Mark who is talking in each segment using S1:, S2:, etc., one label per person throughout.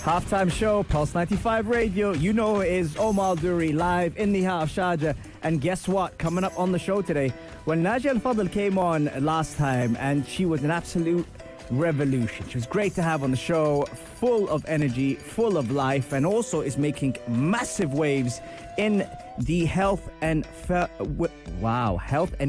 S1: Halftime show, Pulse 95 Radio. You know it is Omar Duri live in the heart of Sharjah. And guess what? Coming up on the show today, when Najia Alfadl came on last time, and she was an absolute revolution. She was great to have on the show, full of energy, full of life, and also is making massive waves in the health and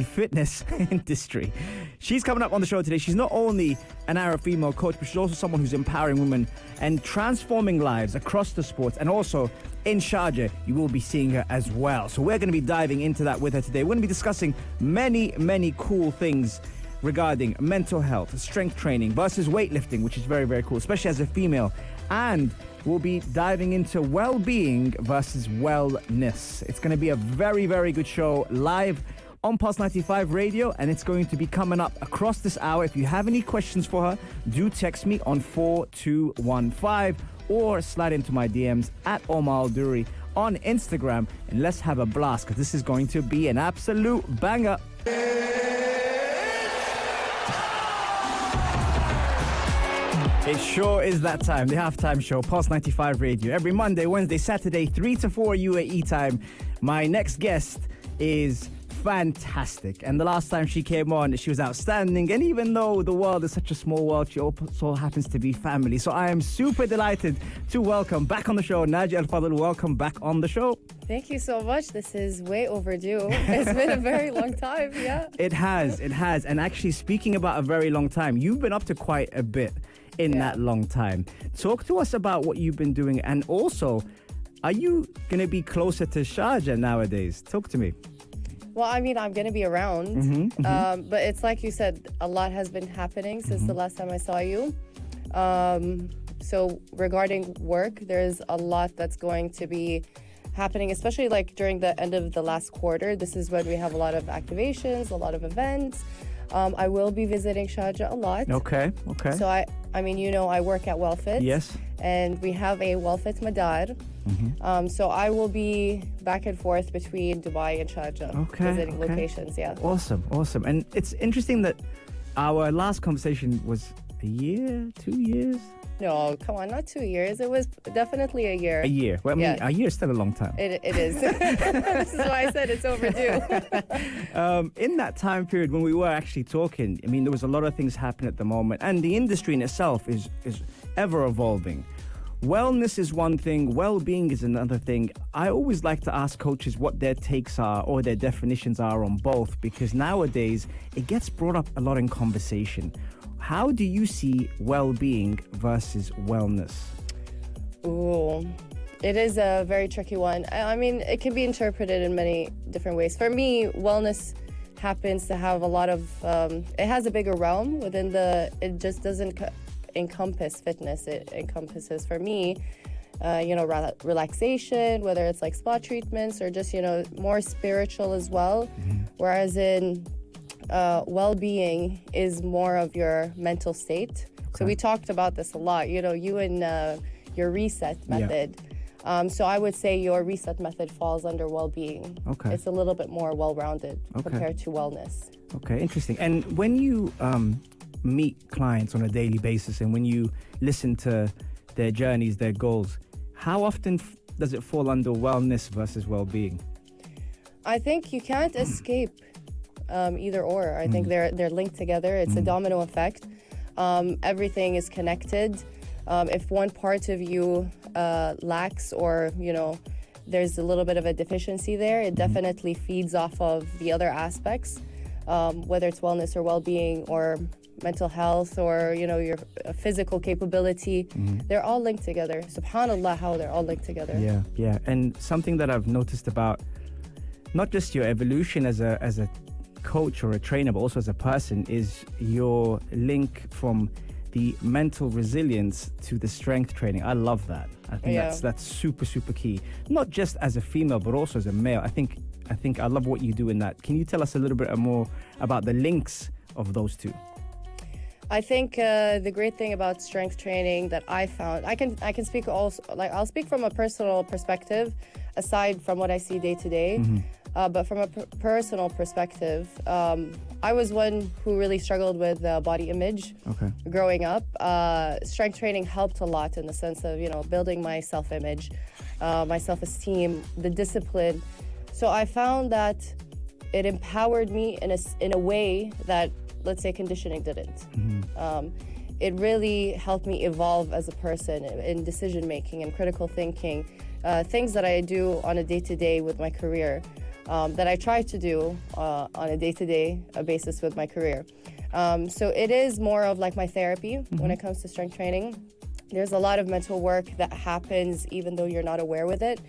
S1: fitness industry. She's coming up on the show today. She's not only an Arab female coach, but she's also someone who's empowering women and transforming lives across the sports. And also in Sharjah, you will be seeing her as well. So we're going to be diving into that with her today. We're going to be discussing many cool things regarding mental health, strength training versus weightlifting, which is very cool, especially as a female. And we'll be diving into well-being versus wellness. It's going to be a very good show live on Pulse 95 Radio, and it's going to be coming up across this hour. If you have any questions for her, do text me on 4215 or slide into my DMs at Omar Duri on Instagram, and let's have a blast, because this is going to be an absolute banger. It sure is that time, the halftime show, Pulse 95 Radio. Every Monday, Wednesday, Saturday, 3 to 4 UAE time. My next guest is fantastic. And the last time she came on, she was outstanding. And even though the world is such a small world, she also happens to be family. So I am super delighted to welcome back on the show, Najia Alfadl. Welcome back on the show.
S2: Thank you so much. This is way overdue. It's been a very long time, yeah.
S1: It has. And actually, speaking about a very long time, you've been up to quite a bit in that long time. Talk to us about what you've been doing, and also, are you going to be closer to Sharjah nowadays? Talk to me.
S2: Well, I mean, I'm going to be around, but it's like you said, a lot has been happening since the last time I saw you. So regarding work, there's a lot that's going to be happening, especially like during the end of the last quarter. This is when we have a lot of activations, a lot of events. I will be visiting Sharjah a lot.
S1: Okay.
S2: So I mean, you know, I work at Wellfit.
S1: Yes.
S2: And we have a Wellfit Madar. So I will be back and forth between Dubai and Sharjah, visiting locations. Yeah.
S1: Awesome. And it's interesting that our last conversation was a year, 2 years.
S2: No, come on, not 2 years. It was definitely a year.
S1: A year. Well, I mean, a year is still a long time.
S2: It is. This is why I said it's overdue.
S1: In that time period when we were actually talking, I mean, there was a lot of things happening at the moment, and the industry in itself is ever evolving. Wellness is one thing, well-being is another thing. I always like to ask coaches what their takes are or their definitions are on both, because nowadays it gets brought up a lot in conversation. How do you see well-being versus wellness?
S2: Ooh, it is a very tricky one. I mean, it can be interpreted in many different ways. For me, wellness happens to have a lot of, it has a bigger realm within it just doesn't encompass fitness. It encompasses, for me, relaxation, whether it's like spa treatments or just, more spiritual as well. Whereas in well-being is more of your mental state. So we talked about this a lot, you and your reset method. So I would say your reset method falls under well-being. It's a little bit more well-rounded compared to wellness. Okay,
S1: interesting. And when you meet clients on a daily basis and when you listen to their journeys, their goals, how often does it fall under wellness versus well-being?
S2: I think you can't escape either or. I think they're linked together. It's a domino effect. Everything is connected. If one part of you lacks, or there's a little bit of a deficiency there, it definitely feeds off of the other aspects, whether it's wellness or well-being or mental health or your physical capability. They're all linked together. Subhanallah, how they're all linked together.
S1: Yeah. And something that I've noticed about not just your evolution as a coach or a trainer, but also as a person, is your link from the mental resilience to the strength training. I love that. I think that's super key. Not just as a female, but also as a male. I think I love what you do in that. Can you tell us a little bit more about the links of those two?
S2: I think the great thing about strength training that I found, I can speak also, like I'll speak from a personal perspective, aside from what I see day to day. But from a personal perspective, I was one who really struggled with body image growing up. Strength training helped a lot in the sense of, building my self-image, my self-esteem, the discipline. So I found that it empowered me in a way that, let's say, conditioning didn't. It really helped me evolve as a person in decision making and critical thinking, things that I do on a day-to-day with my career, that I try to do on a day-to-day basis with my career. So it is more of like my therapy when it comes to strength training. There's a lot of mental work that happens even though you're not aware with it.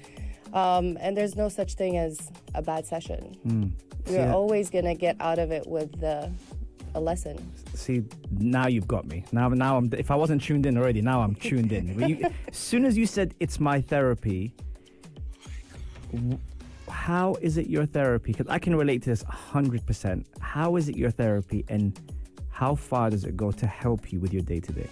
S2: And there's no such thing as a bad session. You're always going to get out of it with a lesson.
S1: See, now you've got me. Now I'm. If I wasn't tuned in already, now I'm tuned in. As soon as you said it's my therapy, how is it your therapy? Because I can relate to this 100%. How is it your therapy, and how far does it go to help you with your day-to-day?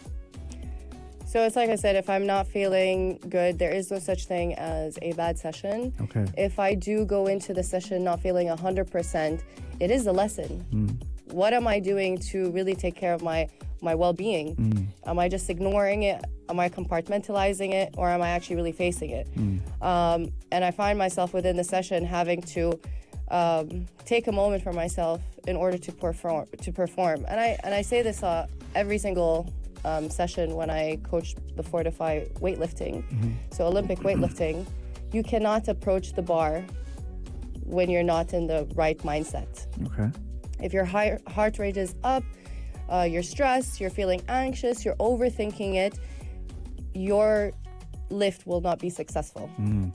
S2: So it's like I said, if I'm not feeling good, there is no such thing as a bad session.
S1: Okay.
S2: If I do go into the session not feeling 100%, it is a lesson. What am I doing to really take care of my well-being? Am I just ignoring it? Am I compartmentalizing it? Or am I actually really facing it? And I find myself within the session having to take a moment for myself in order to perform. And I say this every single session when I coach the Fortify weightlifting. So Olympic weightlifting, you cannot approach the bar when you're not in the right mindset.
S1: Okay.
S2: If your heart rate is up, you're stressed, you're feeling anxious, you're overthinking it, your lift will not be successful. And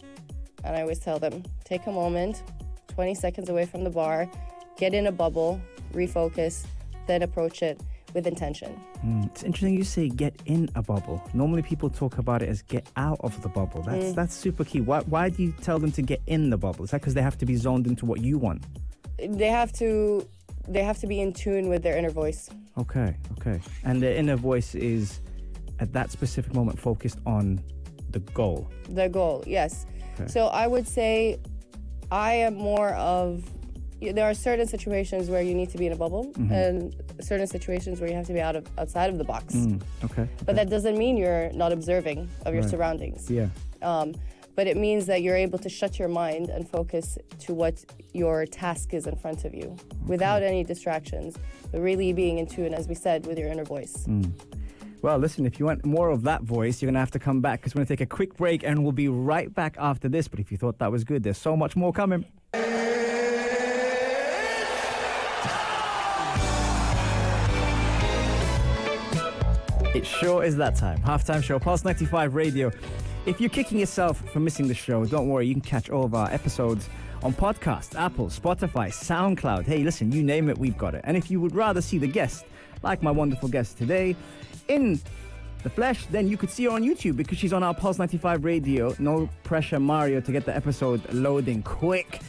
S2: I always tell them, take a moment, 20 seconds away from the bar, get in a bubble, refocus, then approach it with intention.
S1: It's interesting you say get in a bubble. Normally people talk about it as get out of the bubble. That's super key. Why do you tell them to get in the bubble? Is that because they have to be zoned into what you want?
S2: They have to be in tune with their inner voice. Okay.
S1: And the inner voice is at that specific moment focused on the goal.
S2: The goal, yes.
S1: Okay.
S2: So I would say I am more of, there are certain situations where you need to be in a bubble and certain situations where you have to be outside of the box.
S1: Okay.
S2: But that doesn't mean you're not observing of your surroundings.
S1: Yeah.
S2: But it means that you're able to shut your mind and focus to what your task is in front of you without any distractions, but really being in tune, as we said, with your inner voice.
S1: Well, listen, if you want more of that voice, you're going to have to come back because we're going to take a quick break and we'll be right back after this. But if you thought that was good, there's so much more coming. It sure is that time. Halftime show, Pulse 95 Radio. If you're kicking yourself for missing the show, don't worry. You can catch all of our episodes on podcast, Apple, Spotify, SoundCloud. Hey, listen, you name it, we've got it. And if you would rather see the guest, like my wonderful guest today, in the flesh, then you could see her on YouTube because she's on our Pulse 95 Radio. No pressure, Mario, to get the episode loading quick.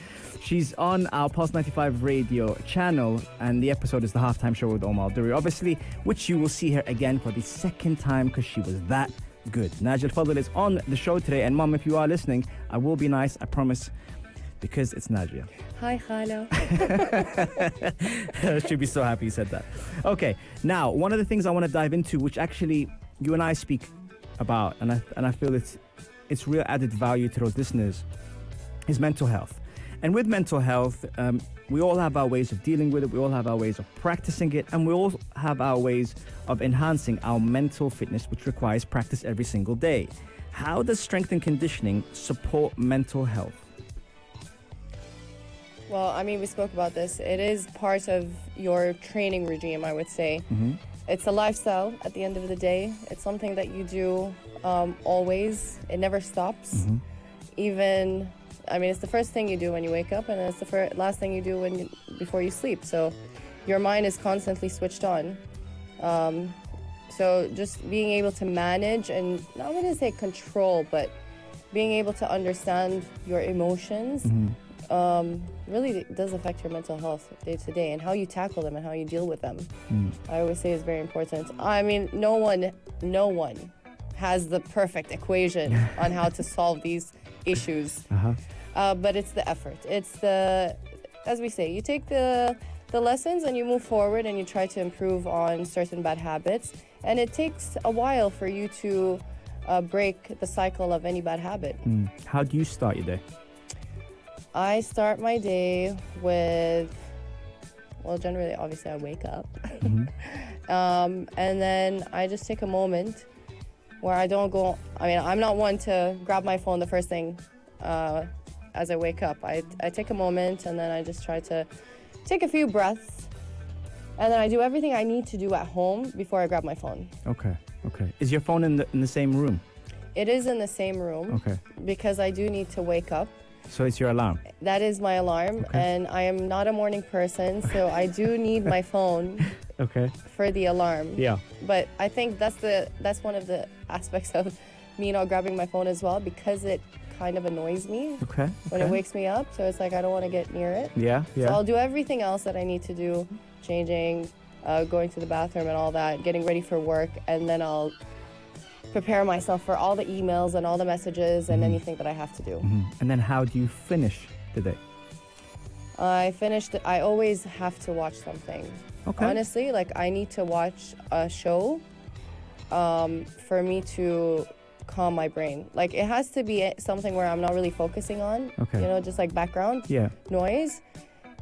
S1: She's on our Pulse 95 Radio channel, and the episode is the halftime show with Omar Duri, obviously, which you will see her again for the second time because she was that good. Najia Alfadl is on the show today, and Mom, if you are listening, I will be nice, I promise, because it's Najia.
S2: Hi, Khala.
S1: She'll be so happy you said that. Okay, now, one of the things I want to dive into, which actually you and I speak about, and I feel it's real added value to those listeners, is mental health. And with mental health, we all have our ways of dealing with it, we all have our ways of practicing it, and we all have our ways of enhancing our mental fitness, which requires practice every single day. How does strength and conditioning support mental health?
S2: Well, I mean, we spoke about this. It is part of your training regime, I would say. It's a lifestyle at the end of the day. It's something that you do always. It never stops. It's the first thing you do when you wake up, and it's the last thing you do before you sleep. So your mind is constantly switched on. So just being able to manage, and not going to say control, but being able to understand your emotions really does affect your mental health day to day, and how you tackle them and how you deal with them. I always say is very important. I mean, no one has the perfect equation on how to solve these issues. But it's the effort. It's the, as we say, you take the lessons and you move forward and you try to improve on certain bad habits. And it takes a while for you to break the cycle of any bad habit.
S1: How do you start your day?
S2: I start my day with, well, generally, obviously, I wake up. And then I just take a moment where I don't go, I mean, I'm not one to grab my phone the first thing as I wake up. I take a moment and then I just try to take a few breaths. And then I do everything I need to do at home before I grab my phone.
S1: Okay. Is your phone in the same room?
S2: It is in the same room.
S1: Okay.
S2: Because I do need to wake up.
S1: So it's your alarm?
S2: That is my alarm.
S1: Okay.
S2: And I am not a morning person, so I do need my phone for the alarm.
S1: Yeah.
S2: But I think that's one of the aspects of me not grabbing my phone as well, because it kind of annoys me when it wakes me up. So it's like I don't want to get near it.
S1: Yeah.
S2: So I'll do everything else that I need to do, changing, going to the bathroom and all that, getting ready for work, and then I'll prepare myself for all the emails and all the messages and anything that I have to do.
S1: And then how do you finish the day?
S2: I always have to watch something.
S1: Okay.
S2: Honestly, like I need to watch a show for me to calm my brain. Like it has to be something where I'm not really focusing on, just like background noise.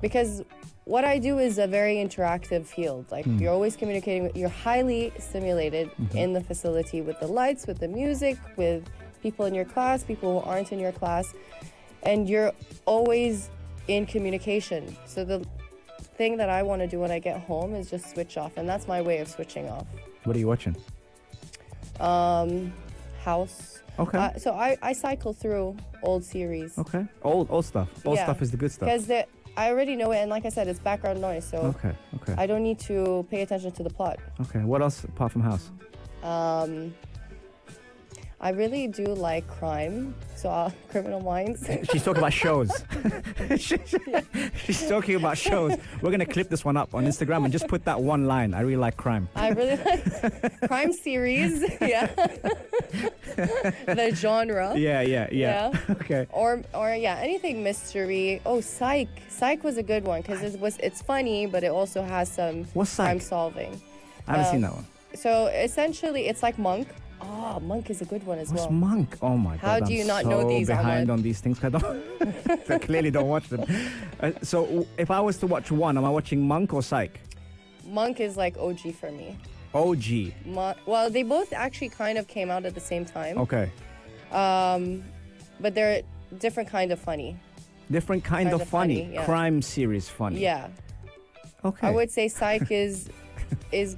S2: Because what I do is a very interactive field. Like you're always communicating, you're highly stimulated in the facility with the lights, with the music, with people in your class, people who aren't in your class. And you're always in communication. So the thing that I want to do when I get home is just switch off. And that's my way of switching off.
S1: What are you watching?
S2: House.
S1: Okay.
S2: So I cycle through old series.
S1: Okay. Old stuff. Old stuff is the good stuff.
S2: Because I already know it, and like I said, it's background noise, so I don't need to pay attention to the plot.
S1: Okay. What else apart from House?
S2: I really do like crime, so Criminal Minds.
S1: She's talking about shows. She's talking about shows. We're going to clip this one up on Instagram and just put that one line. I really like crime.
S2: I really like crime series, the genre.
S1: Yeah. Okay.
S2: Or anything mystery. Oh, Psych. Psych was a good one because it's funny, but it also has some crime solving.
S1: I haven't seen that one.
S2: So essentially, it's like Monk. Oh, Monk is a good one as well.
S1: What's Monk? Oh my God.
S2: How do you not know these?
S1: Behind on these things. I clearly don't watch them. So if I was to watch one, am I watching Monk or Psych?
S2: Monk is like OG for me.
S1: OG.
S2: Well, they both actually kind of came out at the same time.
S1: Okay.
S2: But they're different kind of funny.
S1: Different kind of funny.
S2: Yeah.
S1: Crime series funny.
S2: Yeah.
S1: Okay.
S2: I would say Psych is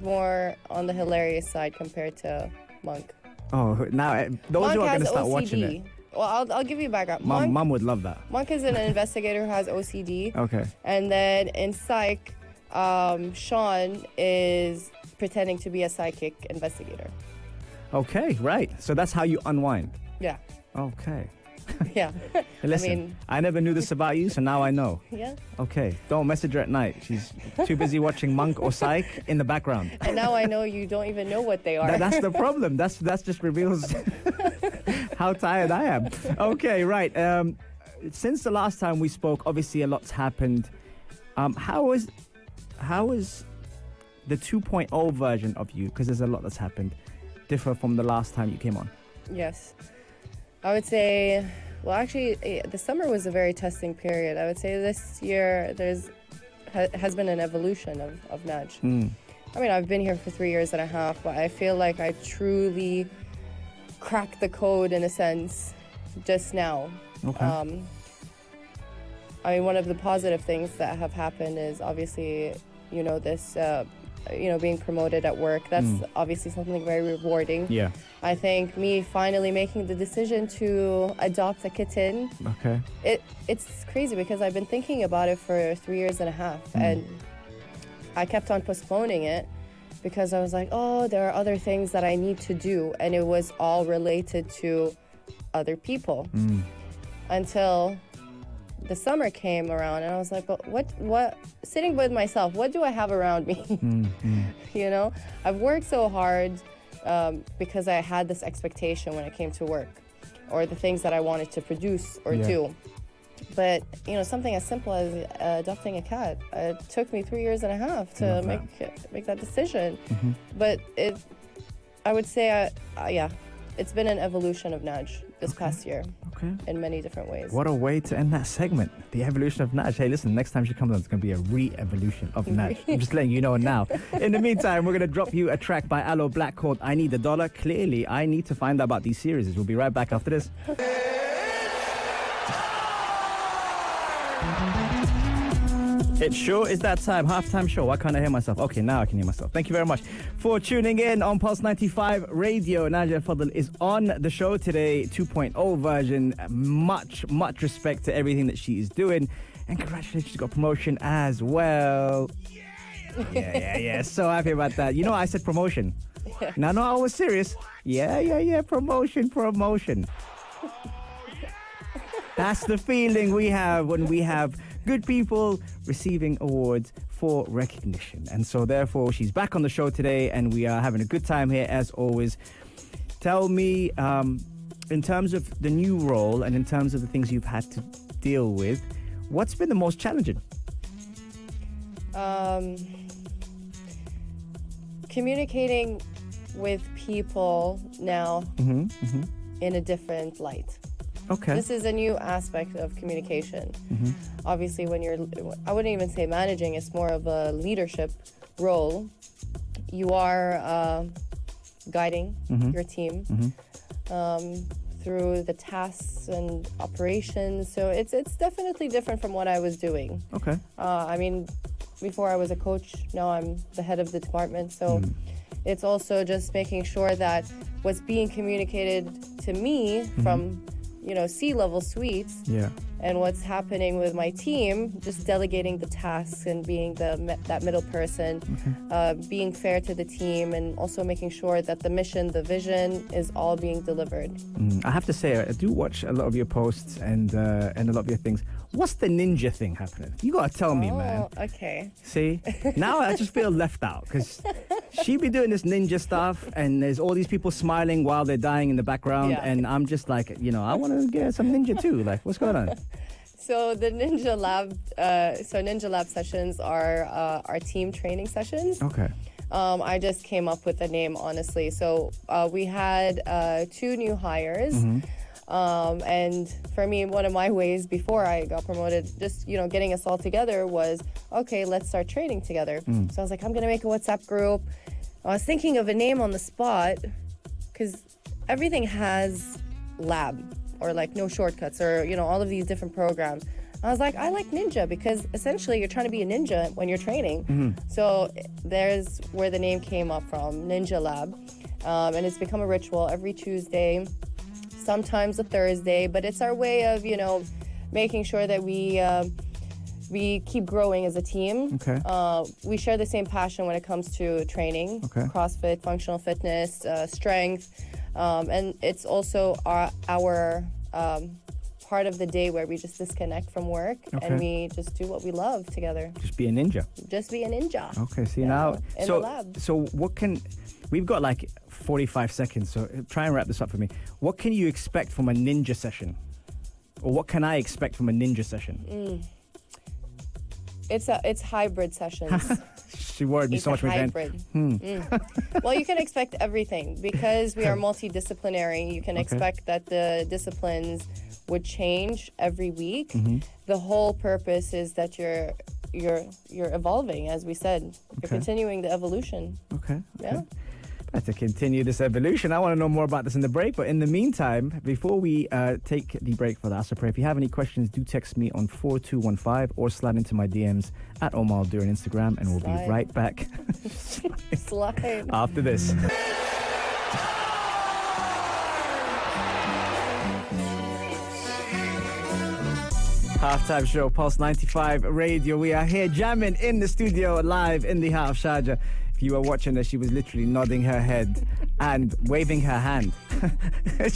S2: more on the hilarious side compared to Monk.
S1: Oh, now those who are going to start
S2: OCD.
S1: watching it.
S2: Well, I'll give you a background.
S1: Mom would love that.
S2: Monk is an investigator who has OCD.
S1: Okay.
S2: And then in Psych, Sean is pretending to be a psychic investigator.
S1: Okay, right. So that's how you unwind.
S2: Yeah.
S1: Okay.
S2: Yeah.
S1: Listen, I never knew this about you, so now I know.
S2: Yeah.
S1: Okay, don't message her at night. She's too busy watching Monk or Psych in the background.
S2: And now I know you don't even know what they are.
S1: That's the problem. That's just reveals how tired I am. Okay, right. Since the last time we spoke, obviously a lot's happened. How is the 2.0 version of you, because there's a lot that's happened, differ from the last time you came on?
S2: Yes. I would say, well, actually, the summer was a very testing period. I would say this year has been an evolution of Naj. I mean, I've been here for 3 years and a half, but I feel like I truly cracked the code in a sense just now.
S1: Okay.
S2: I mean, one of the positive things that have happened is obviously, this, being promoted at work. That's obviously something very rewarding.
S1: Yeah.
S2: I think me finally making the decision to adopt a kitten.
S1: Okay.
S2: It's crazy because I've been thinking about it for 3 years and a half, and I kept on postponing it because I was like, oh, there are other things that I need to do, and it was all related to other people until the summer came around, and I was like, but what sitting with myself, what do I have around me? I've worked so hard because I had this expectation when it came to work or the things that I wanted to produce or do. But something as simple as adopting a cat, it took me 3.5 years to make that decision. But I would say, it's been an evolution of Naj this past year in many different ways.
S1: What a way to end that segment. The evolution of Naj. Hey, listen, next time she comes on, it's going to be a re-evolution of Naj. I'm just letting you know now. In the meantime, we're going to drop you a track by Aloe Black called I Need $1. Clearly, I need to find out about these series. We'll be right back after this. It sure is that time. Halftime show. Why can't I hear myself? Okay, now I can hear myself. Thank you very much for tuning in on Pulse 95 Radio. Najia Alfadl is on the show today, 2.0 version. Much respect to everything that she is doing. And congratulations, she got promotion as well. Yeah. So happy about that. I said promotion.
S2: Yeah.
S1: No, I was serious. Yeah. Promotion. That's the feeling we have when we have good people receiving awards for recognition. And so therefore she's back on the show today and we are having a good time here as always. Tell me, in terms of the new role and in terms of the things you've had to deal with, what's been the most challenging?
S2: Communicating with people now in a different light.
S1: Okay.
S2: This is a new aspect of communication. Obviously, when I wouldn't even say managing, it's more of a leadership role. You are guiding your team through the tasks and operations. So it's definitely different from what I was doing.
S1: Okay.
S2: Before I was a coach, now I'm the head of the department. So it's also just making sure that what's being communicated to me from C-level suites and what's happening with my team, just delegating the tasks and being that middle person, being fair to the team, and also making sure that the mission, the vision is all being delivered.
S1: I have to say, I do watch a lot of your posts and a lot of your things. What's the ninja thing happening? You gotta tell me, man.
S2: Okay.
S1: See, now I just feel left out because she be doing this ninja stuff and there's all these people smiling while they're dying in the background, and I'm just like, I want to get some ninja too. Like, what's going on?
S2: So the Ninja Lab, Ninja Lab sessions are our team training sessions.
S1: Okay.
S2: I just came up with the name, honestly. So we had 2 new hires. And for me, one of my ways before I got promoted, just, getting us all together was, okay, let's start training together. So I was like, I'm going to make a WhatsApp group. I was thinking of a name on the spot because everything has lab or like no shortcuts or, all of these different programs. I was like, I like ninja because essentially you're trying to be a ninja when you're training. So there's where the name came up from, Ninja Lab. And it's become a ritual every Tuesday, sometimes a Thursday, but it's our way of, making sure that we keep growing as a team.
S1: Okay.
S2: We share the same passion when it comes to training, CrossFit, functional fitness, strength, and it's also our part of the day where we just disconnect from work and we just do what we love together.
S1: Just be a ninja.
S2: Just be a ninja.
S1: Okay, see now.
S2: In the lab.
S1: So we've got like 45 seconds, so try and wrap this up for me. What can you expect from a ninja session? Or what can I expect from a ninja session?
S2: It's hybrid sessions.
S1: She worried me so much.
S2: Hybrid. Well, you can expect everything because we are multidisciplinary. You can expect that the disciplines would change every week. The whole purpose is that you're evolving, as we said. You're continuing the evolution.
S1: Okay.
S2: Yeah.
S1: To continue this evolution, I want to know more about this in the break. But in the meantime, before we take the break for the Asr Prayer, if you have any questions, do text me on 4215 or slide into my DMs at Omar Dur on Instagram, and we'll be right back.
S2: Slide.
S1: After this. Halftime show, Pulse 95 Radio. We are here jamming in the studio live in the heart of Sharjah. If you were watching her, she was literally nodding her head and waving her hand.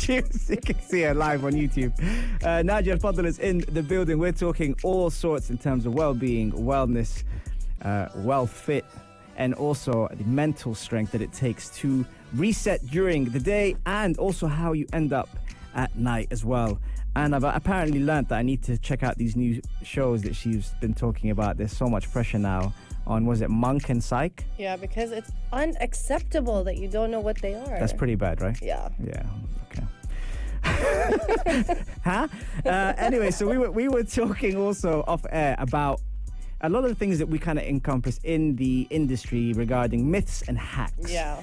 S1: You can see her live on YouTube. Najia Alfadl is in the building. We're talking all sorts in terms of well-being, wellness, Wellfit, and also the mental strength that it takes to reset during the day and also how you end up at night as well. And I've apparently learned that I need to check out these new shows that she's been talking about. There's so much pressure now on, was it Monk and Psych?
S2: Yeah, because it's unacceptable that you don't know what they are.
S1: That's pretty bad, right?
S2: Yeah.
S1: Yeah, okay. Huh? Anyway, so we were talking also off air about a lot of the things that we kind of encompass in the industry regarding myths and hacks.
S2: Yeah.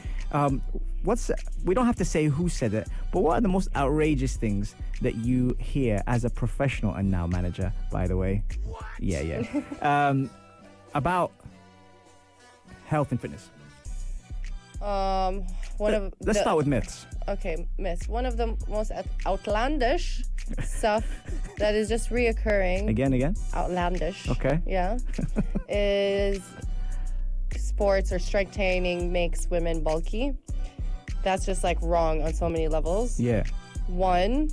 S1: We don't have to say who said it, but what are the most outrageous things that you hear as a professional and now manager, by the way? What? Yeah. About health and fitness. Let's start with myths.
S2: Okay, myths. One of the most outlandish stuff that is just reoccurring.
S1: Again?
S2: Outlandish.
S1: Okay.
S2: Yeah. Is sports or strength training makes women bulky. That's just like wrong on so many levels.
S1: Yeah.
S2: One,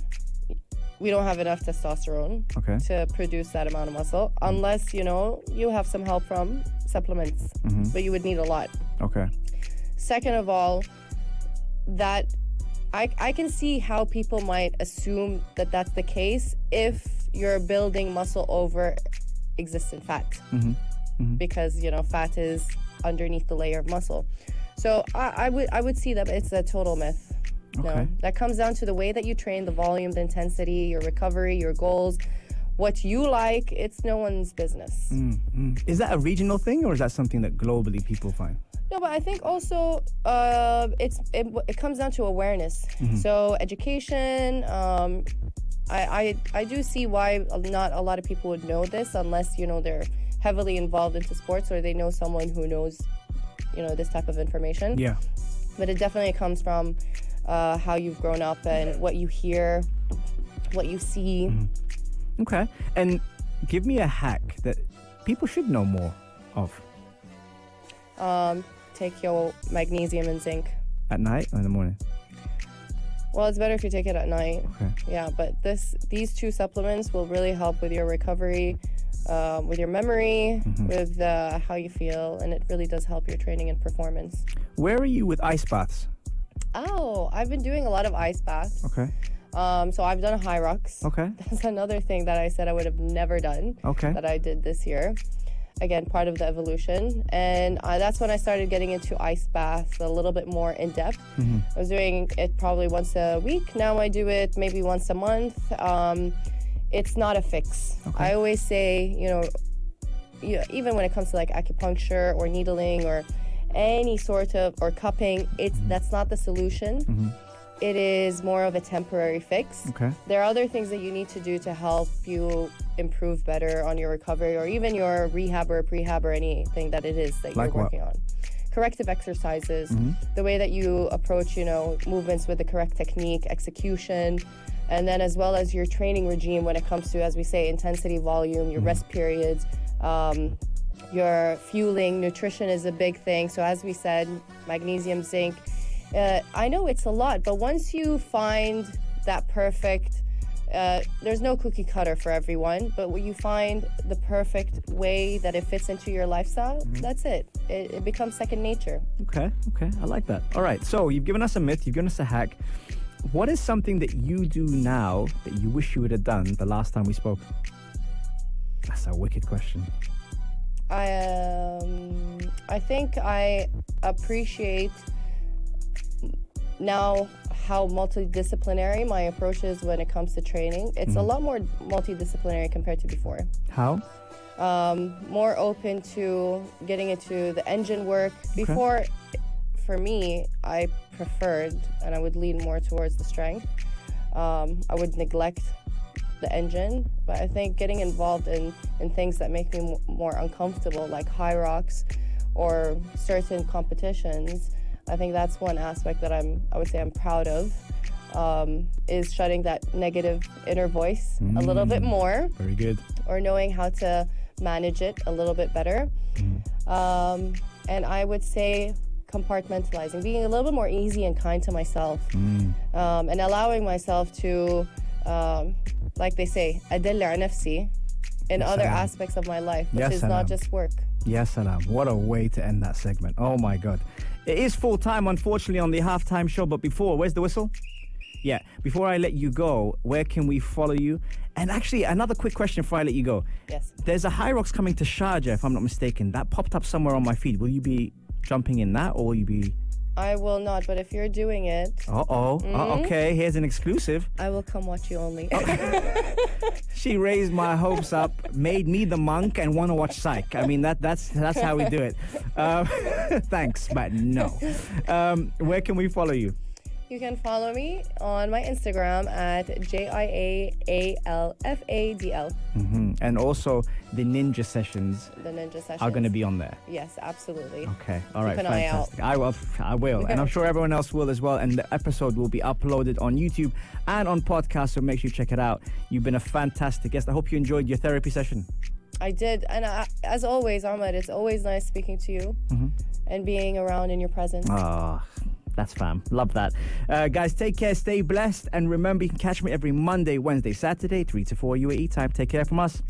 S2: we don't have enough testosterone to produce that amount of muscle unless, you have some help from supplements, but you would need a lot.
S1: Okay.
S2: Second of all, that I can see how people might assume that that's the case if you're building muscle over existent fat, because fat is underneath the layer of muscle. So I would see that it's a total myth.
S1: Okay.
S2: No, that comes down to the way that you train, the volume, the intensity, your recovery, your goals, what you like. It's no one's business.
S1: Is that a regional thing, or is that something that globally people find?
S2: No, but I think also it comes down to awareness. So education. I do see why not a lot of people would know this unless they're heavily involved into sports or they know someone who knows this type of information.
S1: Yeah.
S2: But it definitely comes from how you've grown up and what you hear, what you see.
S1: Okay. And give me a hack that people should know more of.
S2: Take your magnesium and zinc.
S1: At night or in the morning?
S2: Well, it's better if you take it at night.
S1: Okay.
S2: Yeah, but these two supplements will really help with your recovery, with your memory, with how you feel, and it really does help your training and performance.
S1: Where are you with ice baths?
S2: Oh, I've been doing a lot of ice baths.
S1: Okay.
S2: So I've done a high rocks.
S1: Okay.
S2: That's another thing that I said I would have never done.
S1: Okay.
S2: That I did this year. Again, part of the evolution. And that's when I started getting into ice baths a little bit more in depth. I was doing it probably once a week. Now I do it maybe once a month. It's not a fix.
S1: Okay.
S2: I always say, even when it comes to like acupuncture or needling or any sort of, or cupping, that's not the solution. It is more of a temporary fix.
S1: Okay.
S2: There are other things that you need to do to help you improve better on your recovery or even your rehab or prehab or anything that it is that
S1: Like
S2: you're working on. Corrective exercises, the way that you approach, movements with the correct technique, execution, and then as well as your training regime when it comes to, as we say, intensity, volume, your rest periods, your fueling, nutrition is a big thing. So as we said, magnesium, zinc. I know it's a lot, but once you find that perfect, there's no cookie cutter for everyone, but when you find the perfect way that it fits into your lifestyle, that's it. It becomes second nature.
S1: Okay. I like that. All right. So you've given us a myth, you've given us a hack. What is something that you do now that you wish you would have done the last time we spoke? That's a wicked question.
S2: I think I appreciate now how multidisciplinary my approach is when it comes to training. It's a lot more multidisciplinary compared to before.
S1: How?
S2: More open to getting into the engine work. Before, for me, I preferred and I would lean more towards the strength. I would neglect the engine, but I think getting involved in things that make me more uncomfortable, like high rocks or certain competitions, I think that's one aspect that I would say I'm proud of, is shutting that negative inner voice a little bit more.
S1: Very good.
S2: Or knowing how to manage it a little bit better. And I would say compartmentalizing, being a little bit more easy and kind to myself, and allowing myself to, like they say, أدلع نفسي in other aspects of my life, which is not just work.
S1: Yes, Salam. What a way to end that segment. Oh my God. It is full time, unfortunately, on the halftime show, but before, where's the whistle? Yeah. Before I let you go, where can we follow you? And actually, another quick question before I let you go.
S2: Yes.
S1: There's a High Rocks coming to Sharjah, if I'm not mistaken. That popped up somewhere on my feed. Will you be jumping in that, or will you be...
S2: I will not, but if you're doing it,
S1: Okay, here's an exclusive.
S2: I will come watch you only.
S1: She raised my hopes up, made me the monk, and want to watch Psych. I mean, that's how we do it. Thanks, but no. Where can we follow you?
S2: You can follow me on my Instagram at JIAALFADL.
S1: And also, the Ninja Sessions
S2: The Ninja Sessions
S1: are going to be on there.
S2: Yes, absolutely.
S1: Okay, all right,
S2: Keep an eye out.
S1: fantastic. I will, and I'm sure everyone else will as well. And the episode will be uploaded on YouTube and on podcast, so make sure you check it out. You've been a fantastic guest. I hope you enjoyed your therapy session.
S2: I did, and as always, Ahmed, it's always nice speaking to you and being around in your presence.
S1: Oh, that's fam. Love that. Guys, take care, stay blessed, and remember, you can catch me every Monday, Wednesday, Saturday, 3 to 4 UAE time. Take care from us.